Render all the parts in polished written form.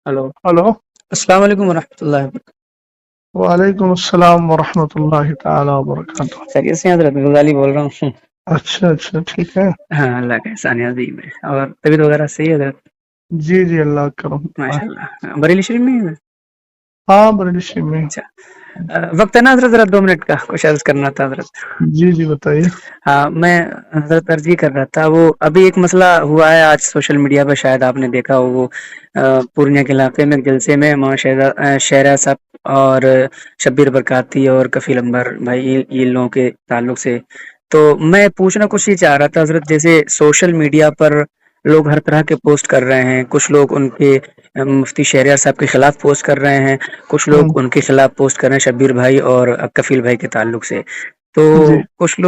Hello. Hello. अस्सलाम वालेकुम वरहमतुल्लाहि वबरकातुहू। वालेकुम अस्सलाम वरहमतुल्लाहि ताला वबरकातुह। खैरियत से हजरत गजाली बोल रहा हूँ। अच्छा अच्छा, ठीक है। हाँ, अल्लाह का एहसान है अज़ीम है। और तबीयत वगैरह सही है हजरत? जी जी, अल्लाह का करम दुआ है। माशाल्लाह। बरेली शरीफ में ही है? हाँ, बरेली में। अच्छा। वक्त है ना हजरत? जरा 2 मिनट का कुछ अर्ज करना था हजरत। जी जी, बताइए। हाँ, मैं हजरत अर्ज ही कर रहा था। वो अभी एक मसला हुआ है आज सोशल मीडिया पर, शायद आपने देखा हो। वो पूर्णिया के इलाके में एक जलसे में शहरा साहब और शब्बीर बरकाती और कफील अंबर भाई, ये लोगों के ताल्लुक से तो मैं पूछना कुछ ये चाह रहा था हजरत। जैसे सोशल मीडिया पर लोग हर तरह के पोस्ट कर रहे हैं। कुछ लोग उनके मुफ्ती शहरियार साहब के खिलाफ पोस्ट कर रहे हैं, कुछ लोग उनके खिलाफ पोस्ट कर रहे हैं शब्बीर भाई और कफील भाई के ताल्लुक से। तो जी कुछ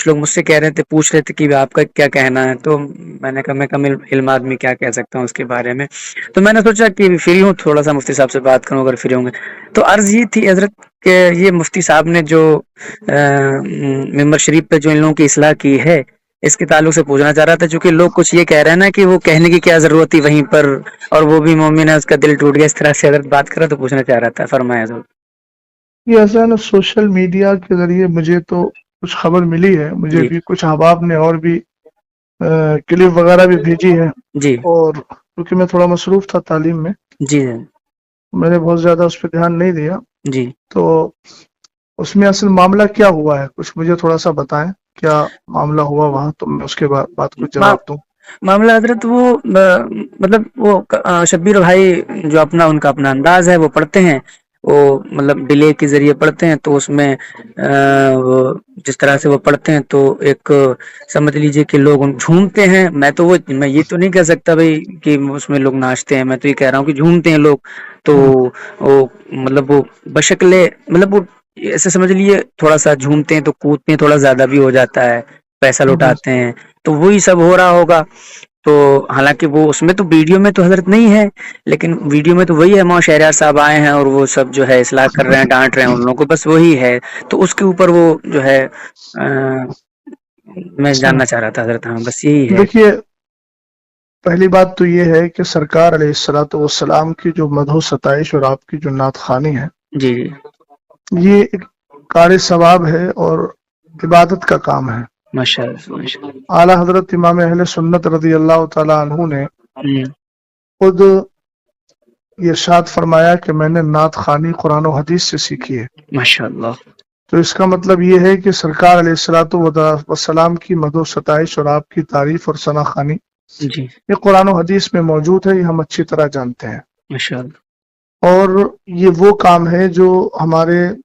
लोग मुझसे कह रहे थे, पूछ रहे थे कि आपका क्या कहना है। तो मैंने कहा, मैं कम इल्म आदमी क्या कह सकता हूँ उसके बारे में। तो मैंने सोचा कि फ्री हूँ, थोड़ा सा मुफ्ती साहब से बात करूँ अगर फ्री होंगे। तो अर्ज ये थी हजरत कि ये मुफ्ती साहब ने जो मिंबर शरीफ पे जो इन लोगों की इस्लाह की है, इसके ताल्लुक से पूछना चाह रहा था। चूंकि लोग कुछ ये कह रहे हैं ना कि वो कहने की क्या जरूरत थी वहीं पर, और वो भी मोमिन है, उसका दिल टूट गया, इस तरह से हजरत बात करा। तो पूछना चाह रहा था, फरमाया हजरत। ये ऐसा है ना, सोशल मीडिया के जरिए मुझे तो कुछ खबर मिली है। मुझे जी भी कुछ अहबाब ने और भी क्लिप वगैरह भी भेजी है। जी और क्योंकि मैं थोड़ा मसरूफ था तालीम में, जी मैंने बहुत ज्यादा उस पर ध्यान नहीं दिया। जी। तो उसमें असल मामला क्या हुआ है, कुछ मुझे थोड़ा सा बताएं। क्या मामला हुआ वहां, तो मैं उसके बाद बात कुछ मा, जवाब दूं। मामला हजरत वो मतलब वो शब्बीर भाई जो अपना उनका अपना अंदाज है वो पढ़ते हैं। वो मतलब डिले के जरिए पढ़ते हैं। तो उसमें वो जिस तरह से वो पढ़ते हैं तो एक समझ लीजिए कि लोग उन झूमते हैं। मैं ये तो नहीं कह सकता भाई कि उसमें लोग नाचते हैं। मैं तो ये कह रहा हूँ कि झूमते हैं लोग। तो हम्म, वो बशक्ले मतलब वो ऐसे समझ लिए, थोड़ा सा झूमते हैं तो कूदते हैं, थोड़ा ज्यादा भी हो जाता है, पैसा हम्म, लुटाते हैं। तो वही सब हो रहा होगा। तो हालांकि वो उसमें तो वीडियो में तो हजरत नहीं है, लेकिन वीडियो में तो वही है, मौ शहरियार साहब आए हैं और वो सब जो है इस्लाह कर रहे हैं, डांट रहे हैं उन लोगों को, बस वही है। तो उसके ऊपर वो जो है मैं अच्छा, जानना चाह रहा था हजरत। हाँ, बस यही है। देखिए, पहली बात तो ये है कि सरकार अलैहिस्सलातु वस्सलाम की जो मदहो सताइश और आपकी जो नात खानी है, जी जी। ये एक कार सवाब है और इबादत का काम है। माशाल्लाह माशाल्लाह। आला हजरत इमाम अहले सुन्नत रजी अल्लाह तआला अन्हु ने हम्म, खुद ये इरशाद फरमाया कि मैंने नात खानी कुरान और हदीस से सीखी है। माशाल्लाह। तो इसका मतलब ये है कि सरकार अलैहिस्सलातु वस्सलाम की मदहो सताइश और आपकी तारीफ और सना खानी जी। ये कुरान और हदीस में मौजूद है, ये हम अच्छी तरह जानते हैं। माशाल्लाह। और ये वो काम है जो हमारे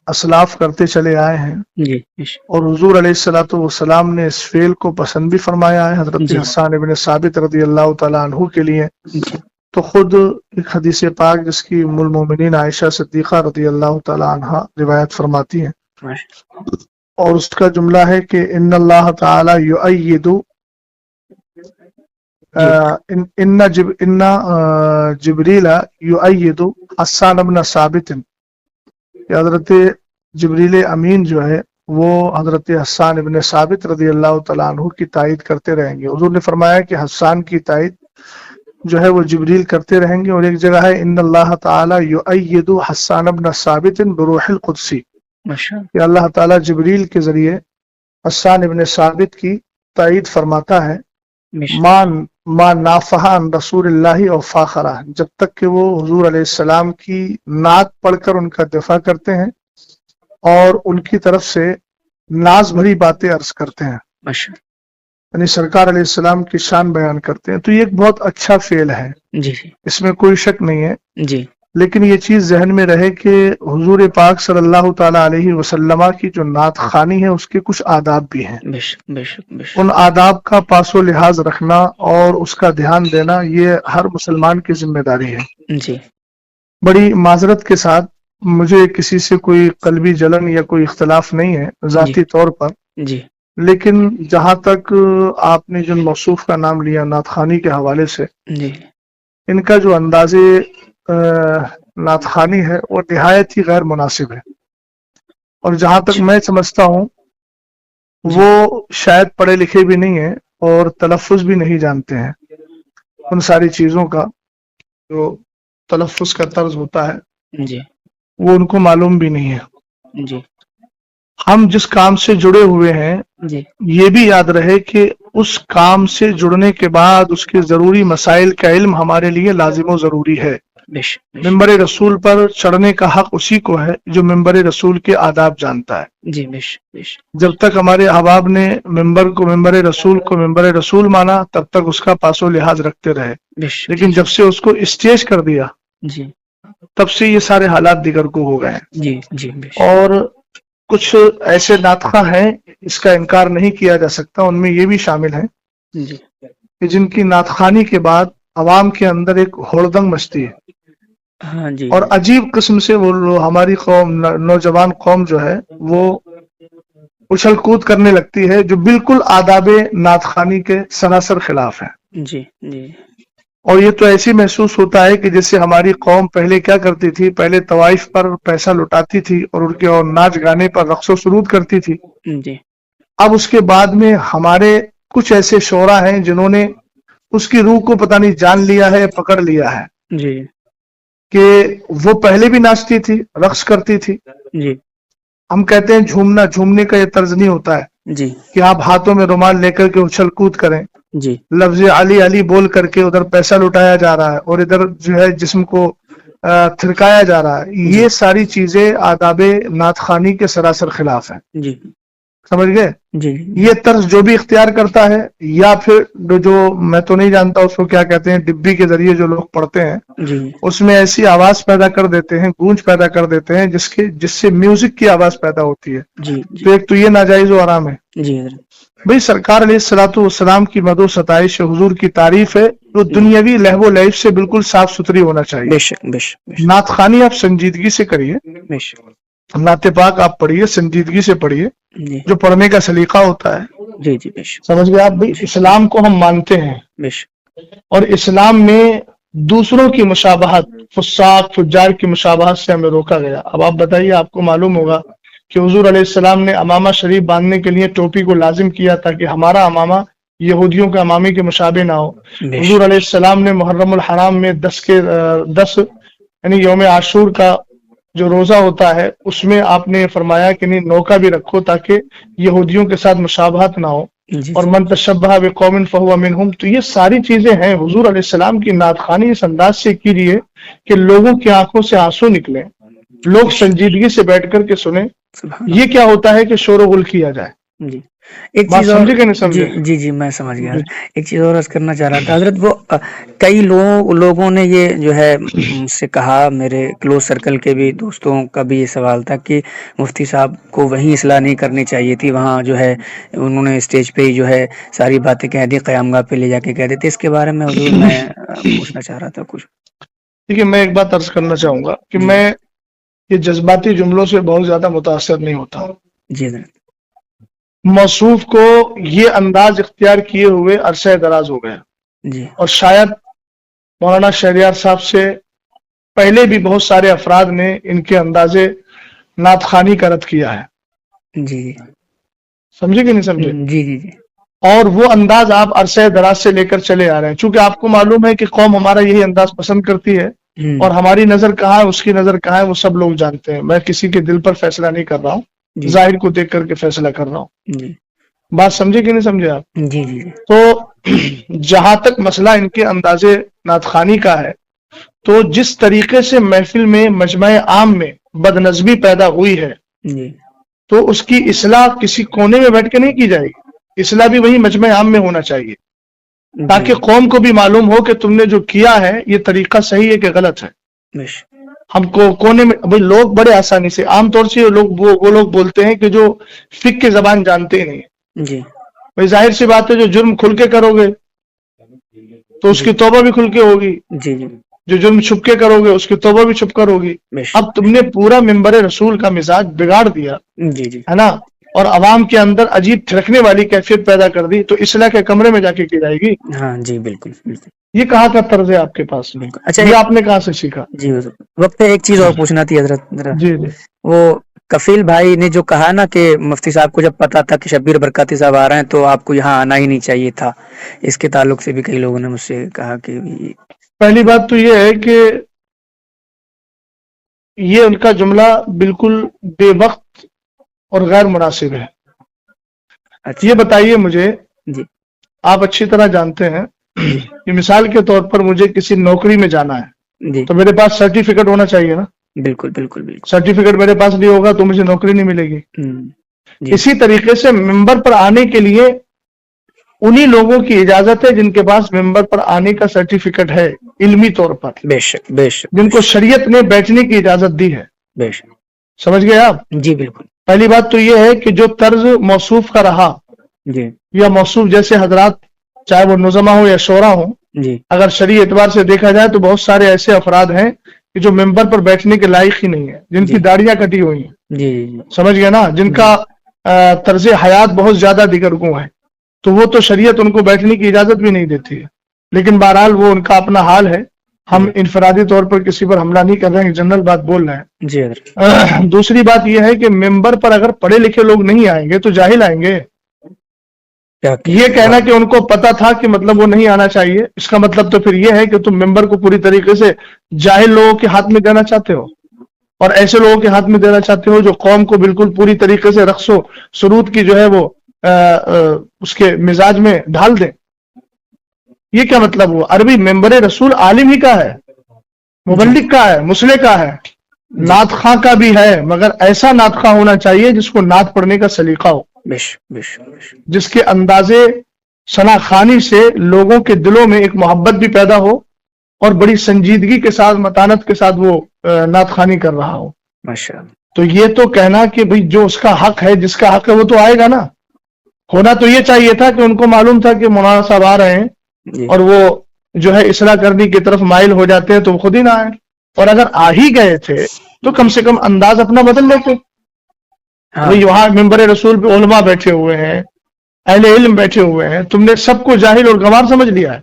असलाफ करते चले आए हैं। जी और हुजूर अलैहिस्सलातु वस्सलाम ने इस फेल को पसंद भी फरमाया है हजरत जी हसन इब्न साबित रदी अल्लाह तआला अन्हु के लिए। जी। तो खुद एक हदीस पाक जिसकी उम्मुल मोमिनीन आयशा सिद्दीक़ा रदी अल्लाह तआला अन्हा रिवायत फरमाती हैं, और उसका जुमला है कि इन्नल्लाह तआला युअय्यिदु जी। इन्ना जिब्रीला युअय्यिदु हस्सान इब्न साबित। हजरत जिब्रील अमीन जो है वो हजरत हस्सान इब्न साबित रदी अल्लाह तआला अन्हु की तायद करते रहेंगे। हुजूर ने फरमाया कि हस्सान की तायद जो है वो जिब्रील करते रहेंगे। और एक जगह है इन्नल्लाह तआला युअय्यिदु हस्सान इब्न साबित बिरूहिल कुदसी, कि माशाल्लाह अल्लाह ताला जिब्रील के जरिए हस्सान इब्न साबित की तायद फरमाता है। मान मा नाफहा रसूलुल्लाह और फाखरा, जब तक कि वो हुजूर अलैहिस्सलाम की नात पढ़कर उनका दिफा करते हैं और उनकी तरफ से नाज भरी बातें अर्ज करते हैं, माशाल्लाह। यानी सरकार अलैहिस्सलाम की शान बयान करते हैं। तो ये एक बहुत अच्छा फेल है, जी जी इसमें कोई शक नहीं है। जी। लेकिन ये चीज जहन में रहे कि हुजूर पाक सल्लल्लाहु ताला अलैहि वसल्लम की जो नात खानी है उसके कुछ आदाब भी हैं। बेशक बेशक उन बेशक। आदाब का पासो लिहाज रखना और उसका ध्यान देना ये हर मुसलमान की जिम्मेदारी है। जी बड़ी माजरत के साथ, मुझे किसी से कोई कल्बी जलन या कोई इख्तलाफ नहीं है जी जाती तौर पर। जी लेकिन जहां तक आपने जिन मौसूफ का नाम लिया नात खानी के हवाले से, जी। इनका जो अंदाजे नात खानी है वो निहायत ही गैर मुनासिब है। और जहां तक अच्छा। मैं समझता हूँ जी वो शायद पढ़े लिखे भी नहीं है और तलफ़ुज़ भी नहीं जानते हैं। उन सारी चीज़ों का जो तलफ़ुज़ का तर्ज होता है जी वो उनको मालूम भी नहीं है। जी हम जिस काम से जुड़े हुए हैं जी ये भी याद रहे कि उस काम से जुड़ने के बाद उसके ज़रूरी मसाइल का इल्म हमारे लिए लाजिम व ज़रूरी है। बेशक बेशक मिंबर रसूल पर चढ़ने का हक उसी को है जो मिंबर रसूल के आदाब जानता है। जी बेशक बेशक जब तक हमारे अहबाब ने मिंबर रसूल को मिंबर रसूल माना तब तक उसका पासो लिहाज रखते रहे, बेशक लेकिन जब से उसको स्टेज कर दिया जी तब से ये सारे हालात दिगर को हो गए हैं। जी जी बेशक और कुछ ऐसे नातखा हैं इसका इनकार नहीं किया जा सकता, उनमें ये भी शामिल है जी कि जिनकी नातखानी के बाद अवाम के अंदर एक होड़दंग मचती है हाँ जी और अजीब किस्म से वो हमारी कौम नौजवान कौम जो है वो उछल कूद करने लगती है जो बिल्कुल आदाबे नातखानी के सरासर खिलाफ है। जी जी और ये तो ऐसी महसूस होता है कि जैसे हमारी कौम पहले क्या करती थी, पहले तवाइफ पर पैसा लुटाती थी और उनके और नाच गाने पर रक्सो सुरूद करती थी। जी अब उसके बाद में हमारे कुछ ऐसे शोरा हैं जिन्होंने उसकी रूह को पता नहीं जान लिया है, पकड़ लिया है जी कि वो पहले भी नाचती थी, रक्स करती थी। जी हम कहते हैं झूमना, झूमने का ये तर्ज नहीं होता है जी कि आप हाथों में रुमाल लेकर के उछल कूद करें, जी लफ्ज अली अली बोल करके उधर पैसा लुटाया जा रहा है और इधर जो है जिस्म को थिरकाया जा रहा है। ये सारी चीजें आदाबे नातखानी के सरासर खिलाफ है। जी समझ गए? जी ये तर्ज जो भी इख्तियार करता है या फिर जो मैं तो नहीं जानता उसको क्या कहते हैं, डिब्बी के जरिए जो लोग पढ़ते हैं जी उसमें ऐसी आवाज पैदा कर देते हैं, गूंज पैदा कर देते हैं जिससे म्यूजिक की आवाज पैदा होती है। जी तो एक तो ये नाजायज व हराम है। जी हज़रत भाई सरकार अलैहिस्सलाम की मदो सताइश हुजूर की तारीफ है तो दुनियावी लहवो लैब से बिल्कुल साफ सुथरी होना चाहिए। बेशक बेशक नातखानी आप संजीदगी से करिए, बेशक नाते पाक आप पढ़िए, संजीदगी से पढ़िए, जी जो पढ़ने का सलीका होता है। जी जी बेशक समझ गए आप? भाई इस्लाम को हम मानते हैं बेशक और इस्लाम में दूसरों की मुशाबहत, फुस्साक फुज्जार की मुशाबहत से हमें रोका गया। अब आप बताइए, आपको मालूम होगा कि हुजूर अलैहिस्सलाम ने अमामा शरीफ बांधने के लिए टोपी को लाजिम किया ताकि हमारा अमामा यहूदियों के अमामे के मुशाबे ना हो। हुजूर अलैहिस्सलाम ने मुहर्रमुल हराम में 10 यानी यौम आशूर का जो रोजा होता है उसमें आपने फरमाया कि नहीं नौका भी रखो ताकि यहूदियों के साथ मुशाबहत ना हो। और मन तशब्बह बिकौमिन फहुवा मिनहुम। तो ये सारी चीजें हैं। हुजूर अलैहिस्सलाम की नातखानी इस अंदाज से कीजिए कि लोगों की आंखों से आंसू निकले, लोग संजीदगी से बैठ कर के सुने। ये क्या होता है कि शोर गुल किया जाए। जी एक बात चीज और समझे कि नहीं समझे? जी जी जी मैं समझ गया। एक चीज और अर्ज करना चाह रहा था हजरत, वो कई लोगों ने ये जो है मुझसे कहा, मेरे क्लोज सर्कल के भी दोस्तों का भी ये सवाल था कि मुफ्ती साहब को वहीं इस्लाह नहीं करनी चाहिए थी, वहाँ जो है उन्होंने स्टेज पे ही जो है सारी बातें कह दी, क़यामगाह पे ले जाके कह देते। इसके बारे में हुजूर मैं पूछना चाह रहा था कुछ। देखिए मैं एक बात अर्ज करना चाहूंगा कि मैं ये जज्बाती जुमलों से बहुत ज्यादा मुतासर नहीं होता। जी हजरत। मौसूफ को ये अंदाज इख्तियार किए हुए अरसे दराज हो गया जी और शायद मौलाना शहरियार साहब से पहले भी बहुत सारे अफराद ने इनके अंदाजे नातखानी का रद्द किया है। जी समझे कि नहीं समझे? जी जी जी और वो अंदाज आप अरसे दराज से लेकर चले आ रहे हैं। चूंकि आपको मालूम है कि कौम हमारा यही अंदाज पसंद करती है और हमारी नजर कहाँ है, उसकी नजर कहाँ है, वो सब लोग जानते हैं। मैं किसी के दिल पर फैसला नहीं कर रहा हूँ, जाहिर को देख करके फैसला कर रहा हूँ। बात समझे कि नहीं समझे आप? जी जी तो जहां तक मसला इनके अंदाजे नातखानी का है, तो जिस तरीके से महफिल में मजमा आम में बदनज़मी पैदा हुई है जी तो उसकी इस्लाह किसी कोने में बैठ के नहीं की जाएगी। इस्लाह भी वही मजमा आम में होना चाहिए ताकि कौम को भी मालूम हो कि तुमने जो किया है ये तरीका सही है कि गलत है। हमको कोने में भाई लोग बड़े आसानी से, आमतौर से लोग वो लोग बोलते हैं कि जो फिक की जबान जानते ही नहीं जी। भाई जाहिर सी बात है, जो जुर्म खुल के करोगे तो उसकी तौबा भी खुल के होगी, जी जी। जो जुर्म छुप के करोगे उसकी तौबा भी छुप कर होगी। अब तुमने पूरा मिंबर रसूल का मिजाज बिगाड़ दिया, जी जी, है ना, और अवाम के अंदर अजीब थिरकने वाली कैफियत पैदा कर दी, तो इस्लाह के कमरे में जाके की जाएगी। हाँ जी बिल्कुल बिल्कुल। ये कहाँ का तर्ज है आपके पास? बिल्कुल। अच्छा, ये आपने कहाँ से सीखा? जी वक्त पे एक चीज और पूछना थी हजरत। जी जी। वो کفیل بھائی نے جو کہا نا کہ مفتی صاحب کو جب پتا تھا کہ شبیر برکاتی صاحب آ رہے ہیں تو آپ کو یہاں آنا ہی نہیں چاہیے تھا، اس کے تعلق سے بھی کئی لوگوں نے مجھ سے کہا کہ پہلی بات تو یہ ہے کہ یہ ان کا جملہ بالکل بے وقت اور غیر مناسب ہے. اچھا یہ بتائیے مجھے، جی آپ اچھی طرح جانتے ہیں کہ مثال کے طور پر مجھے کسی نوکری میں جانا ہے جی تو میرے پاس سرٹیفکیٹ ہونا چاہیے نا. بالکل بالکل بالکل سرٹیفکیٹ میرے پاس نہیں ہوگا تو مجھے نوکری نہیں ملے گی. جی اسی طریقے سے ممبر پر آنے کے لیے انہی لوگوں کی اجازت ہے جن کے پاس ممبر پر آنے کا سرٹیفکیٹ ہے علمی طور پر، بے شک بے شک جن کو شریعت نے بیٹھنے کی اجازت دی ہے. بے شک سمجھ گئے آپ؟ جی بالکل پہلی بات تو یہ ہے کہ جو طرز موصوف کا رہا جی یا موصوف جیسے حضرات، چاہے وہ نظما ہو یا شورا ہو، جی اگر شرعی اعتبار سے دیکھا جائے تو بہت سارے ایسے افراد ہیں کہ جو ممبر پر بیٹھنے کے لائق ہی نہیں ہے، جن کی جی داڑیاں کٹی ہوئی ہیں. جی جی سمجھ گئے نا؟ جن کا طرز حیات بہت زیادہ دیگرگوں ہے، تو وہ تو شریعت ان کو بیٹھنے کی اجازت بھی نہیں دیتی ہے. لیکن بہرحال وہ ان کا اپنا حال ہے، ہم انفرادی طور پر کسی پر حملہ نہیں کر رہے ہیں، جنرل بات بول رہے ہیں. جی حضرت دوسری بات یہ ہے کہ ممبر پر اگر پڑھے لکھے لوگ نہیں آئیں گے تو جاہل آئیں گے. یہ کہنا کہ ان کو پتا تھا کہ مطلب وہ نہیں آنا چاہیے، اس کا مطلب تو پھر یہ ہے کہ تم ممبر کو پوری طریقے سے جاہل لوگوں کے ہاتھ میں دینا چاہتے ہو، اور ایسے لوگوں کے ہاتھ میں دینا چاہتے ہو جو قوم کو بالکل پوری طریقے سے رقص و سرود کی جو ہے وہ اس کے مزاج میں ڈھال دیں. یہ کیا مطلب ہوا؟ عربی ممبر رسول عالم ہی کا ہے، مبلغ کا ہے، مسلح کا ہے، نعت خواں کا بھی ہے، مگر ایسا نعت خواں ہونا چاہیے جس کو نعت پڑھنے کا سلیقہ ہو، جس کے اندازے ثنا خوانی سے لوگوں کے دلوں میں ایک محبت بھی پیدا ہو اور بڑی سنجیدگی کے ساتھ، متانت کے ساتھ وہ نعت خوانی کر رہا ہو. تو یہ تو کہنا کہ بھئی جو اس کا حق ہے، جس کا حق ہے وہ تو آئے گا نا. ہونا تو یہ چاہیے تھا کہ ان کو معلوم تھا کہ مولانا صاحب آ رہے ہیں اور وہ جو ہے اصلاح کرنے کی طرف مائل ہو جاتے ہیں تو وہ خود ہی نہ آئے، اور اگر آ ہی گئے تھے تو کم سے کم انداز اپنا بدل لیتے. بھئی وہاں ممبر رسول پہ علماء بیٹھے ہوئے ہیں، اہل علم بیٹھے ہوئے ہیں، تم نے سب کو جاہل اور گنوار سمجھ لیا ہے.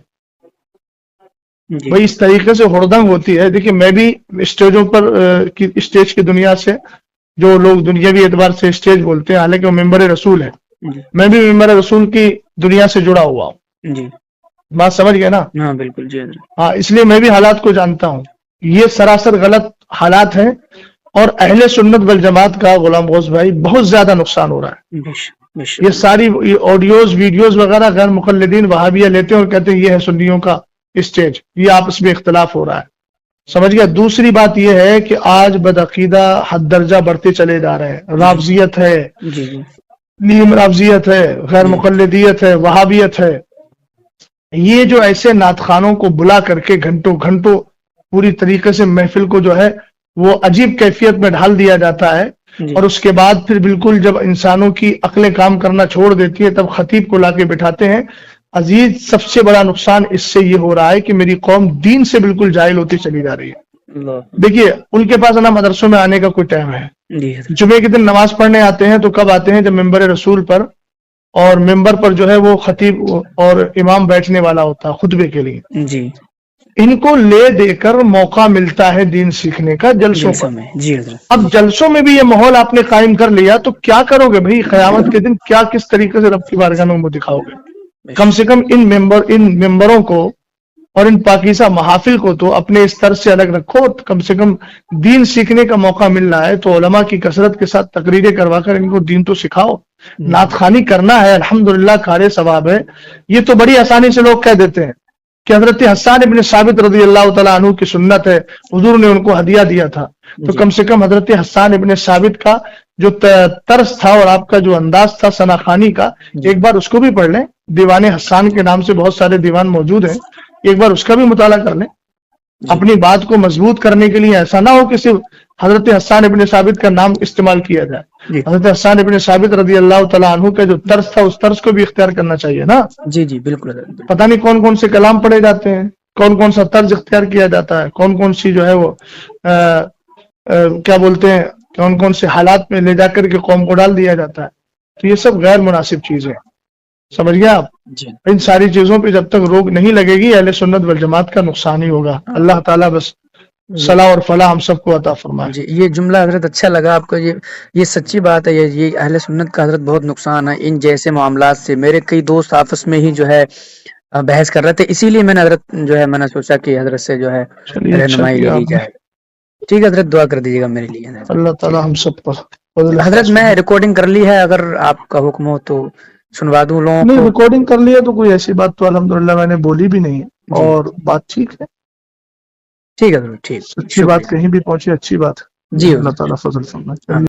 بھئی اس طریقے سے ہڑدنگ ہوتی ہے. دیکھیں میں بھی اسٹیجوں پر اسٹیج کی دنیا سے، جو لوگ دنیاوی اعتبار سے اسٹیج بولتے ہیں، حالانکہ وہ ممبر رسول ہے، میں بھی ممبر رسول کی دنیا سے جڑا ہوا ہوں. جی بات سمجھ گئے نا؟ ہاں بالکل جی ہاں، اس لیے میں بھی حالات کو جانتا ہوں. یہ سراسر غلط حالات ہیں اور اہل سنت والجماعت کا غلام غوث بھائی بہت زیادہ نقصان ہو رہا ہے. یہ ساری آڈیوز ویڈیوز وغیرہ غیر مقلدین وہابیہ لیتے ہیں اور کہتے ہیں یہ ہے سنیوں کا اسٹیج، یہ آپس میں اختلاف ہو رہا ہے. سمجھ گیا؟ دوسری بات یہ ہے کہ آج بدعقیدہ حد درجہ بڑھتے چلے جا رہے ہیں. رافضیت ہے، نیم رافضیت ہے، غیر مقلدیت ہے، وہابیت ہے. یہ جو ایسے نعت خوانوں کو بلا کر کے گھنٹوں گھنٹوں پوری طریقے سے محفل کو جو ہے وہ عجیب کیفیت میں ڈھال دیا جاتا ہے، اور اس کے بعد پھر بالکل جب انسانوں کی عقلیں کام کرنا چھوڑ دیتی ہے تب خطیب کو لا کے بٹھاتے ہیں. عزیز، سب سے بڑا نقصان اس سے یہ ہو رہا ہے کہ میری قوم دین سے بالکل جاہل ہوتی چلی جا رہی ہے. دیکھیے ان کے پاس نا مدرسوں میں آنے کا کوئی ٹائم ہے. جمعے کے دن نماز پڑھنے آتے ہیں تو کب آتے ہیں؟ جب ممبر رسول پر اور ممبر پر جو ہے وہ خطیب اور امام بیٹھنے والا ہوتا ہے خطبے کے لیے. جی ان کو لے دے کر موقع ملتا ہے دین سیکھنے کا جلسوں میں. جی اب جلسوں میں بھی یہ ماحول آپ نے قائم کر لیا تو کیا کرو گے بھائی؟ قیامت کے دن کیا کس طریقے سے رب کی بارگاہ میں دکھاؤ گے؟ کم سے کم ان ممبروں کو اور ان پاکیزہ محافل کو تو اپنے اس طرز سے الگ رکھو. کم سے کم دین سیکھنے کا موقع مل رہا ہے تو علماء کی کثرت کے ساتھ تقریریں کروا کر ان کو دین تو سکھاؤ. نعت خوانی کرنا ہے، الحمدللہ کار ثواب ہے. یہ تو بڑی آسانی سے لوگ کہہ دیتے ہیں کہ حضرت حسان ابن ثابت رضی اللہ تعالیٰ عنہ کی سنت ہے، حضور نے ان کو ہدیہ دیا تھا. تو کم سے کم حضرت حسان ابن ثابت کا جو طرز تھا اور آپ کا جو انداز تھا ثنا خوانی کا، ایک بار اس کو بھی پڑھ لیں. دیوان حسان کے نام سے بہت سارے دیوان موجود ہیں، ایک بار اس کا بھی مطالعہ کر لیں. اپنی بات کو مضبوط کرنے کے لیے ایسا نہ ہو کہ صرف حضرت حسان ابن ثابت کا نام استعمال کیا جائے. حضرت حسان ابن ثابت رضی اللہ تعالیٰ عنہ کا جو طرز تھا اس طرز کو بھی اختیار کرنا چاہیے نا. جی جی بالکل. پتہ نہیں کون کون سے کلام پڑھے جاتے ہیں، کون کون سا طرز اختیار کیا جاتا ہے، کون کون سی جو ہے وہ کیا بولتے ہیں، کون کون سے حالات میں لے جا کر کے قوم کو ڈال دیا جاتا ہے. تو یہ سب غیر مناسب چیزیں. سمجھ گیا آپ؟ ان ساری چیزوں پہ جب تک روک نہیں لگے گی اہل سنت والجماعت کا نقصان ہی ہوگا. اللہ تعالیٰ بس सलाह और फलाह हम सबको अता फरमाए। जी, ये जुमला हज़रत अच्छा लगा आपका, ये सच्ची बात है, ये अहले सुन्नत का हज़रत बहुत नुकसान है इन जैसे मामलात से। मेरे कई दोस्त आपस में ही जो है बहस कर रहे थे, इसीलिए मैंने हज़रत जो है मैंने सोचा कि हज़रत से जो है चलिए अच्छा रहनुमाई ले किया ली आपने, जाए। ठीक है हज़रत, दुआ कर दीजिएगा मेरे लिए। अल्लाह ताला हम सब पर फजल हज़रत खास मैं फरमाए। रिकॉर्डिंग कर ली है, अगर आपका हुक्म हो तो सुनवा दूं लोगों नहीं को। रिकॉर्डिंग कर लिया तो कोई ऐसी बात तो अल्हम्दुलिल्लाह मैंने बोली भी नहीं है, जी और बात ठीक है, ठीक है हज़रत, ठीक, सच्ची बात शुक्रिया। कहीं भी पहुंचे अच्छी बात है। जी अल्लाह हज़रत, ताला फजल फरमाए। हाँ।